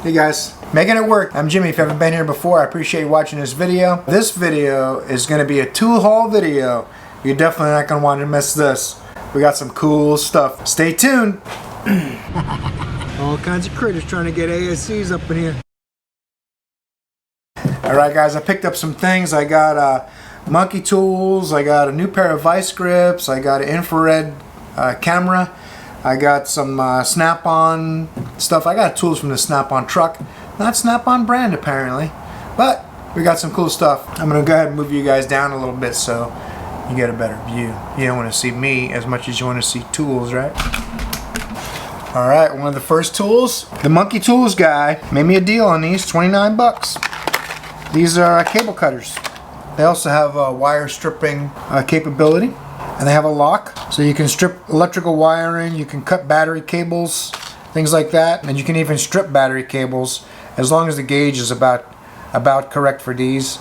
Hey guys, making it work. I'm Jimmy. If you haven't been here before, I appreciate you watching this video. This video is going to be a tool haul video. You're definitely not going to want to miss this. We got some cool stuff. Stay tuned. All kinds of critters trying to get ASCs up in here. Alright guys, I picked up some things. I got monkey tools, I got a new pair of vice grips, I got an infrared camera, I got some Snap-on stuff. I got tools from the Snap-on truck. Not Snap-on brand apparently, but we got some cool stuff. I'm going to go ahead and move you guys down a little bit so you get a better view. You don't want to see me as much as you want to see tools, right? Alright, one of the first tools, the Monkey Tools guy made me a deal on these, 29 bucks. These are cable cutters. They also have wire stripping capability, and they have a lock, so you can strip electrical wiring, you can cut battery cables, things like that, and you can even strip battery cables as long as the gauge is about correct for these.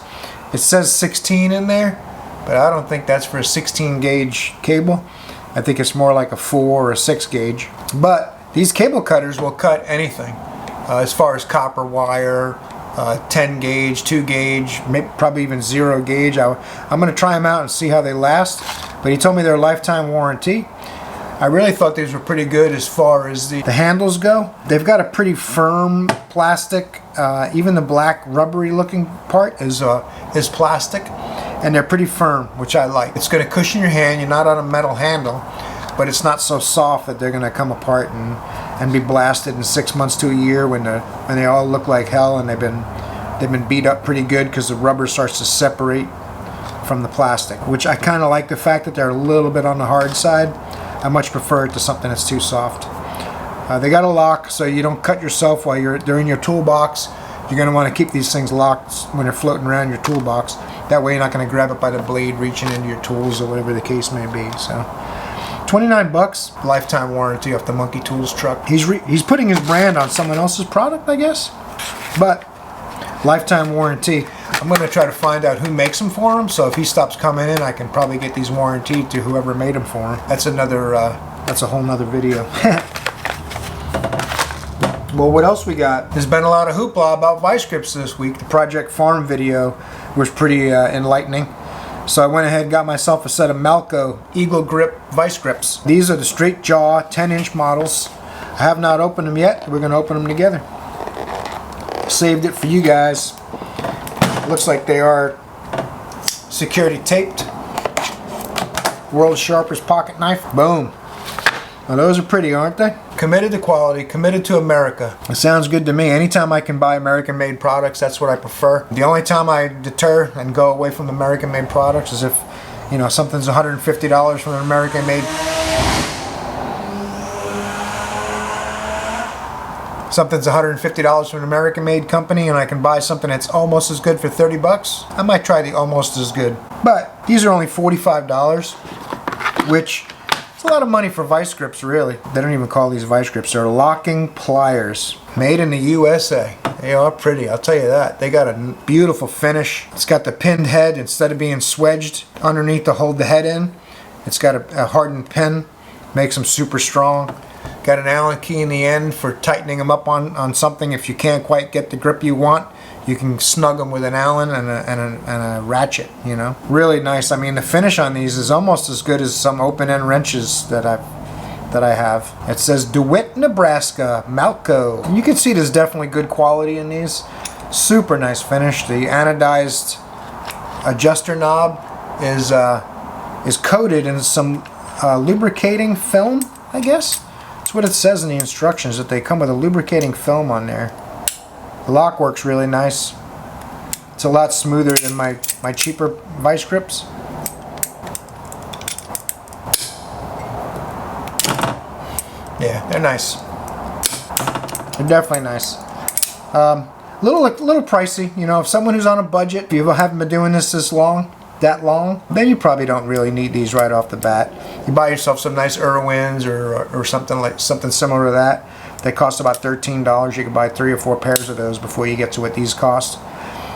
It says 16 in there, but I don't think that's for a 16 gauge cable. I think it's more like a 4 or a 6 gauge. But these cable cutters will cut anything as far as copper wire, 10 gauge, 2 gauge, maybe probably even 0 gauge. I'm going to try them out and see how they last. But he told me they're a lifetime warranty. I really thought these were pretty good as far as the handles go. They've got a pretty firm plastic. Even the black rubbery looking part is plastic. And they're pretty firm, which I like. It's going to cushion your hand. You're not on a metal handle. But it's not so soft that they're going to come apart and be blasted in 6 months to a year when they all look like hell and they've been beat up pretty good because the rubber starts to separate from the plastic, which I kind of like the fact that they're a little bit on the hard side. I much prefer it to something that's too soft. They got a lock so you don't cut yourself while they're in your toolbox. You're going to want to keep these things locked when they're floating around your toolbox. That way you're not going to grab it by the blade reaching into your tools or whatever the case may be. So 29 bucks, lifetime warranty off the Monkey Tools truck. He's putting his brand on someone else's product, I guess, but lifetime warranty. I'm going to try to find out who makes them for him, so if he stops coming in, I can probably get these warranted to whoever made them for him. That's a whole nother video. Well, what else we got? There's been a lot of hoopla about vice grips this week. The Project Farm video was pretty enlightening. So I went ahead and got myself a set of Malco Eagle Grip vice grips. These are the straight jaw 10-inch models. I have not opened them yet. We're going to open them together. Saved it for you guys. Looks like they are security taped. World's sharpest pocket knife. Boom. Now those are pretty, aren't they? Committed to quality, committed to America. It sounds good to me. Anytime I can buy American-made products, that's what I prefer. The only time I deter and go away from American-made products is if, you know, something's $150 from an American-made. Something's $150 from an American-made company, and I can buy something that's almost as good for 30 bucks. I might try the almost as good. But these are only $45, which it's a lot of money for vice grips, really. They don't even call these vice grips. They're locking pliers. Made in the USA. They are pretty, I'll tell you that. They got a beautiful finish. It's got the pinned head instead of being swedged underneath to hold the head in. It's got a hardened pin. Makes them super strong. Got an Allen key in the end for tightening them up on something. If you can't quite get the grip you want, you can snug them with an Allen and a ratchet, you know. Really nice. I mean, the finish on these is almost as good as some open-end wrenches that I have. It says DeWitt, Nebraska, Malco. And you can see there's definitely good quality in these. Super nice finish. The anodized adjuster knob is coated in some lubricating film, I guess. That's what it says in the instructions, that they come with a lubricating film on there. The lock works really nice. It's a lot smoother than my cheaper vice grips. Yeah, they're nice. They're definitely nice. Little pricey, you know. If someone who's on a budget, if you haven't been doing this that long, then you probably don't really need these right off the bat. You buy yourself some nice Irwins or something similar to that. They cost about $13. You can buy 3 or 4 pairs of those before you get to what these cost.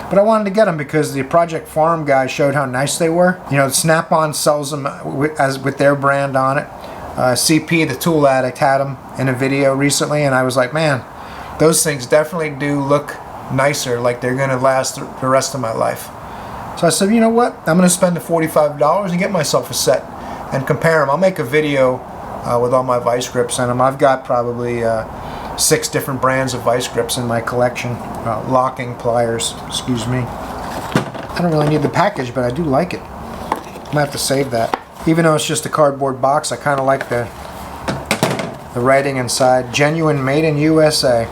But I wanted to get them because the Project Farm guy showed how nice they were. You know, Snap-on sells them with their brand on it. CP, the tool addict, had them in a video recently, and I was like, man, those things definitely do look nicer, like they're gonna last the rest of my life. So I said, you know what, I'm gonna spend the $45 and get myself a set and compare them. I'll make a video with all my vice grips in them. I've got probably 6 different brands of vice grips in my collection. Locking pliers, excuse me. I don't really need the package, but I do like it. I'm gonna have to save that. Even though it's just a cardboard box, I kind of like the writing inside. Genuine, made in USA.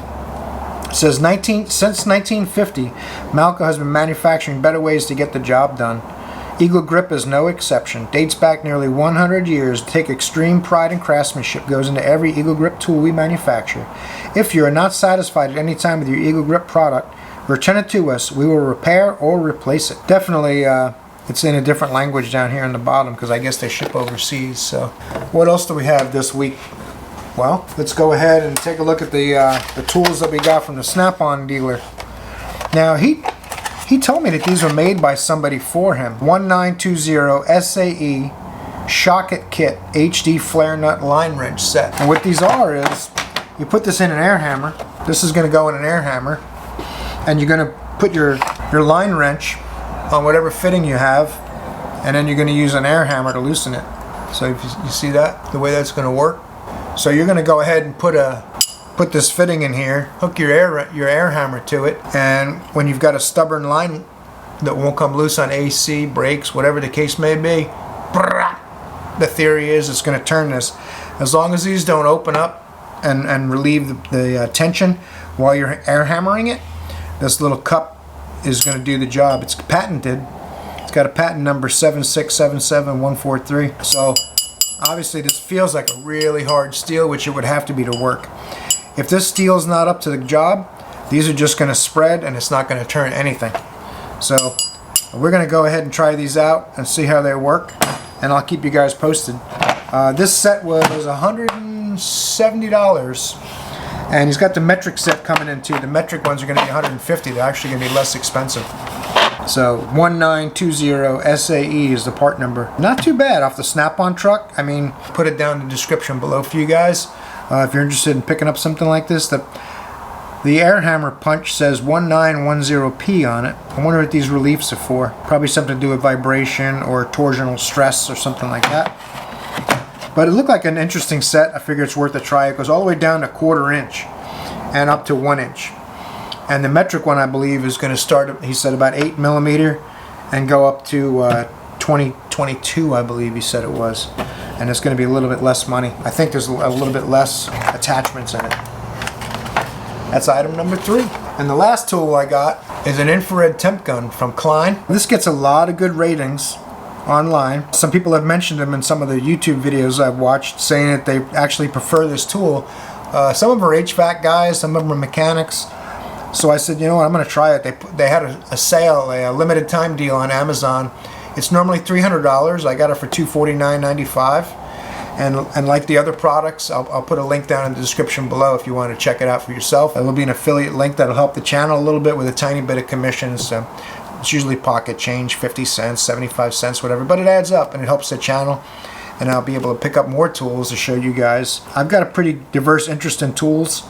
It says, since 1950, Malco has been manufacturing better ways to get the job done. Eagle Grip is no exception. Dates back nearly 100 years. Take extreme pride and craftsmanship goes into every Eagle Grip tool we manufacture. If you are not satisfied at any time with your Eagle Grip product, return it to us. We will repair or replace it. Definitely, it's in a different language down here on the bottom because I guess they ship overseas. So, what else do we have this week? Well, let's go ahead and take a look at the tools that we got from the Snap-on dealer. Now, he told me that these were made by somebody for him. 1920 SAE Shocket Kit HD Flare Nut Line Wrench Set. And what these are is, you put this in an air hammer. This is going to go in an air hammer. And you're going to put your line wrench on whatever fitting you have. And then you're going to use an air hammer to loosen it. So if you see that, the way that's going to work. So you're going to go ahead and put this fitting in here, hook your air hammer to it, and when you've got a stubborn line that won't come loose on AC, brakes, whatever the case may be, the theory is it's going to turn this. As long as these don't open up and relieve the tension while you're air hammering it, this little cup is going to do the job. It's patented. It's got a patent number 7677143. So obviously this feels like a really hard steel, which it would have to be to work. If this steel's not up to the job, these are just going to spread and it's not going to turn anything. So we're going to go ahead and try these out and see how they work, and I'll keep you guys posted. This set was $170, and he's got the metric set coming in too. The metric ones are going to be $150. They're actually going to be less expensive. So 1920 SAE is the part number. Not too bad off the Snap-on truck. I mean, put it down in the description below for you guys. If you're interested in picking up something like this, the air hammer punch says 1910P on it. I wonder what these reliefs are for. Probably something to do with vibration or torsional stress or something like that. But it looked like an interesting set. I figure it's worth a try. It goes all the way down to 1/4 inch and up to 1 inch. And the metric one, I believe, is going to start, he said, about 8 millimeter and go up to 22, I believe he said it was. And it's going to be a little bit less money. I think there's a little bit less attachments in it. That's item number 3. And the last tool I got is an infrared temp gun from Klein. This gets a lot of good ratings online. Some people have mentioned them in some of the YouTube videos I've watched, saying that they actually prefer this tool. Some of them are HVAC guys, some of them are mechanics. So I said, you know what, I'm going to try it. They had a sale, a limited time deal on Amazon. It's normally $300. I got it for $249.95. And like the other products, I'll put a link down in the description below if you want to check it out for yourself. It will be an affiliate link that'll help the channel a little bit with a tiny bit of commissions. So it's usually pocket change, 50 cents, 75 cents, whatever. But it adds up and it helps the channel. And I'll be able to pick up more tools to show you guys. I've got a pretty diverse interest in tools.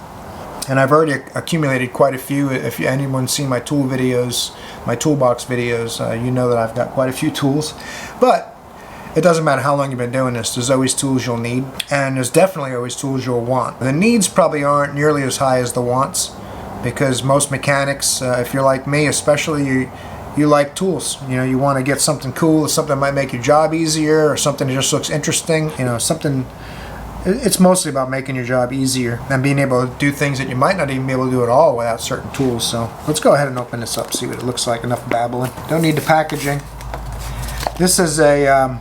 And I've already accumulated quite a few. If anyone's seen my tool videos, my toolbox videos, you know that I've got quite a few tools. But it doesn't matter how long you've been doing this, there's always tools you'll need, and there's definitely always tools you'll want. The needs probably aren't nearly as high as the wants, because most mechanics, if you're like me especially, you like tools. You know, you want to get something cool, something that might make your job easier, or something that just looks interesting, you know, something. It's mostly about making your job easier and being able to do things that you might not even be able to do at all without certain tools. So let's go ahead and open this up, see what it looks like. Enough babbling. Don't need the packaging. This is a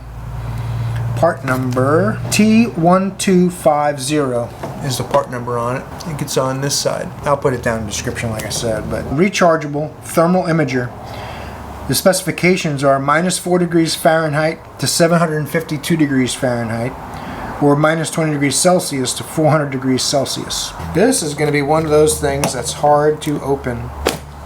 part number T1250 is the part number on it. I think it's on this side. I'll put it down in the description like I said. But rechargeable thermal imager. The specifications are -4 degrees Fahrenheit to 752 degrees Fahrenheit. Or -20 degrees Celsius to 400 degrees Celsius. This is going to be one of those things that's hard to open.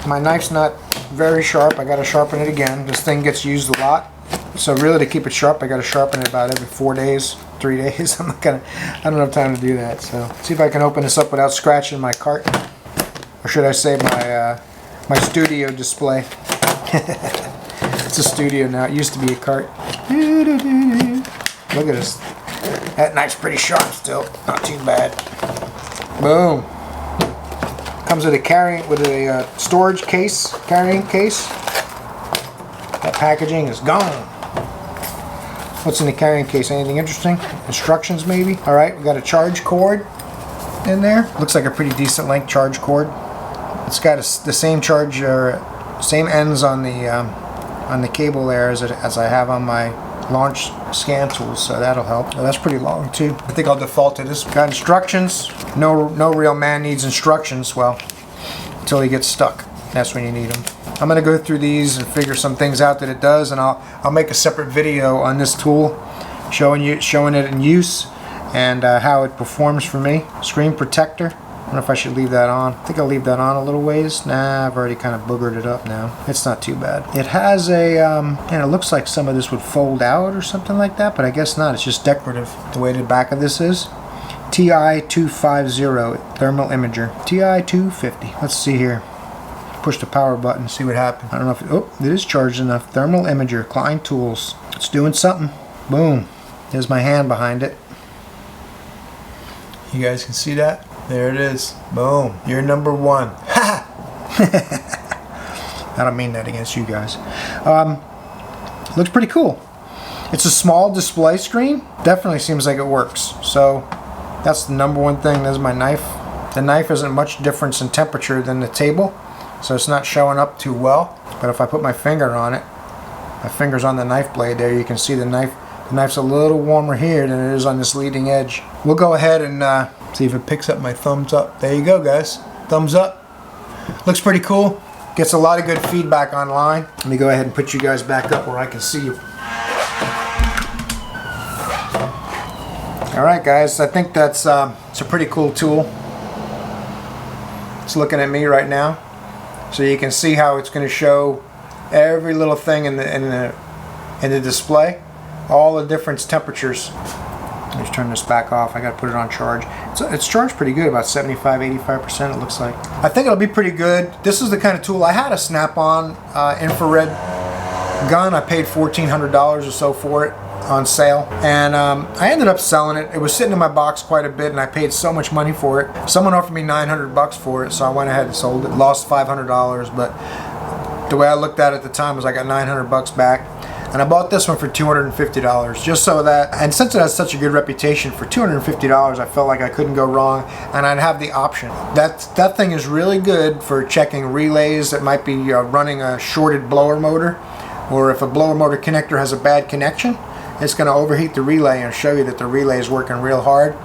My knife's not very sharp. I got to sharpen it again. This thing gets used a lot. So really, to keep it sharp, I got to sharpen it about every 4 days, 3 days. I don't have time to do that. So see if I can open this up without scratching my carton. or should I say my my studio display. It's a studio now. It used to be a cart. Look at this. That knife's pretty sharp still. Not too bad. Boom. Comes with a storage case, carrying case. That packaging is gone. What's in the carrying case? Anything interesting? Instructions maybe? Alright, we got a charge cord in there. Looks like a pretty decent length charge cord. It's got the same charge, same ends on the cable there as I have on my launch scan tools, so that'll help. Well, that's pretty long too. I think I'll default to this. Got instructions. No real man needs instructions. Well, until he gets stuck. That's when you need them. I'm gonna go through these and figure some things out that it does, and I'll make a separate video on this tool, showing it in use and how it performs for me. Screen protector. I don't know if I should leave that on. I think I'll leave that on a little ways. Nah, I've already kind of boogered it up now. It's not too bad. It has a, and it looks like some of this would fold out or something like that, but I guess not. It's just decorative, the way the back of this is. TI-250 thermal imager. TI-250. Let's see here. Push the power button, see what happens. I don't know if, oh, it is charged enough. Thermal imager, Klein Tools. It's doing something. Boom. There's my hand behind it. You guys can see that? There it is. Boom. You're number one. Ha! I don't mean that against you guys. Looks pretty cool. It's a small display screen. Definitely seems like it works. So that's the number one thing. There's my knife. The knife isn't much difference in temperature than the table, so it's not showing up too well. But if I put my finger on it, my finger's on the knife blade there, you can see the knife. The knife's a little warmer here than it is on this leading edge. We'll go ahead and see if it picks up my thumbs up. There you go, guys. Thumbs up. Looks pretty cool. Gets a lot of good feedback online. Let me go ahead and put you guys back up where I can see you. Alright guys, I think that's it's a pretty cool tool. It's looking at me right now. So you can see how it's going to show every little thing in the display. All the different temperatures. Let's turn this back off. I got to put it on charge. It's charged pretty good, about 75-85% it looks like. I think it'll be pretty good. This is the kind of tool. I had a snap-on infrared gun. I paid $1,400 or so for it on sale, and I ended up selling it. It was sitting in my box quite a bit, and I paid so much money for it. Someone offered me $900 for it, so I went ahead and sold it. Lost $500, but the way I looked at it at the time was I got $900 back. And I bought this one for $250, just so that, and since it has such a good reputation, for $250 I felt like I couldn't go wrong, and I'd have the option. That thing is really good for checking relays that might be running a shorted blower motor, or if a blower motor connector has a bad connection, it's going to overheat the relay and show you that the relay is working real hard.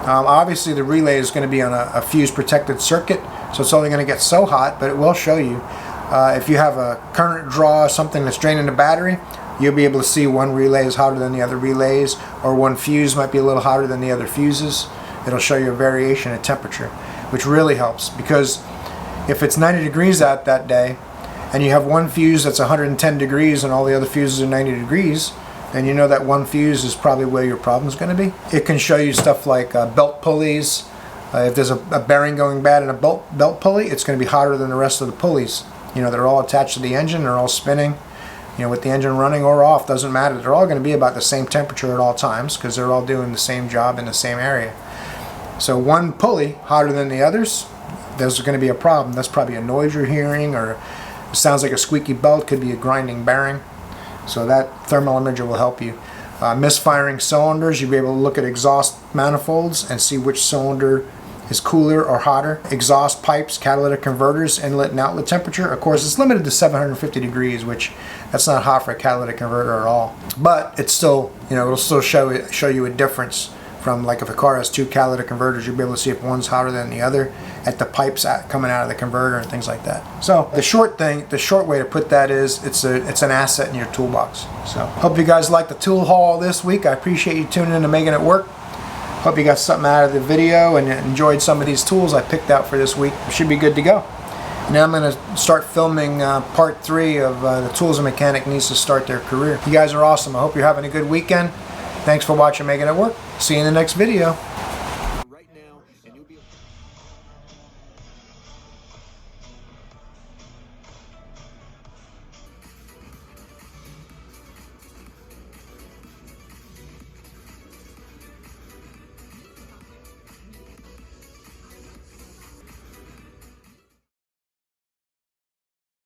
Obviously the relay is going to be on a fuse protected circuit, so it's only going to get so hot, but it will show you. If you have a current draw, something that's draining the battery, you'll be able to see one relay is hotter than the other relays, or one fuse might be a little hotter than the other fuses. It'll show you a variation in temperature, which really helps, because if it's 90 degrees out that day and you have one fuse that's 110 degrees and all the other fuses are 90 degrees, then you know that one fuse is probably where your problem is going to be. It can show you stuff like belt pulleys. If there's a bearing going bad in a belt pulley, it's going to be hotter than the rest of the pulleys. You know, they're all attached to the engine, they're all spinning. You know, with the engine running or off, doesn't matter. They're all going to be about the same temperature at all times, because they're all doing the same job in the same area. So one pulley hotter than the others, there's going to be a problem. That's probably a noise you're hearing, or it sounds like a squeaky belt, could be a grinding bearing. So that thermal imager will help you. Misfiring cylinders, you'll be able to look at exhaust manifolds and see which cylinder is cooler or hotter. Exhaust pipes, catalytic converters, inlet and outlet temperature. Of course, it's limited to 750 degrees, which that's not hot for a catalytic converter at all. But it's still, you know, it'll still show you a difference from, like, if a car has two catalytic converters, you'll be able to see if one's hotter than the other at the pipes coming out of the converter and things like that. So the short way to put that is it's an asset in your toolbox. So hope you guys liked the tool haul this week. I appreciate you tuning in to Making It Work. Hope you got something out of the video and enjoyed some of these tools I picked out for this week. Should be good to go. Now I'm going to start filming part 3 of the tools a mechanic needs to start their career. You guys are awesome. I hope you're having a good weekend. Thanks for watching Making It Work. See you in the next video.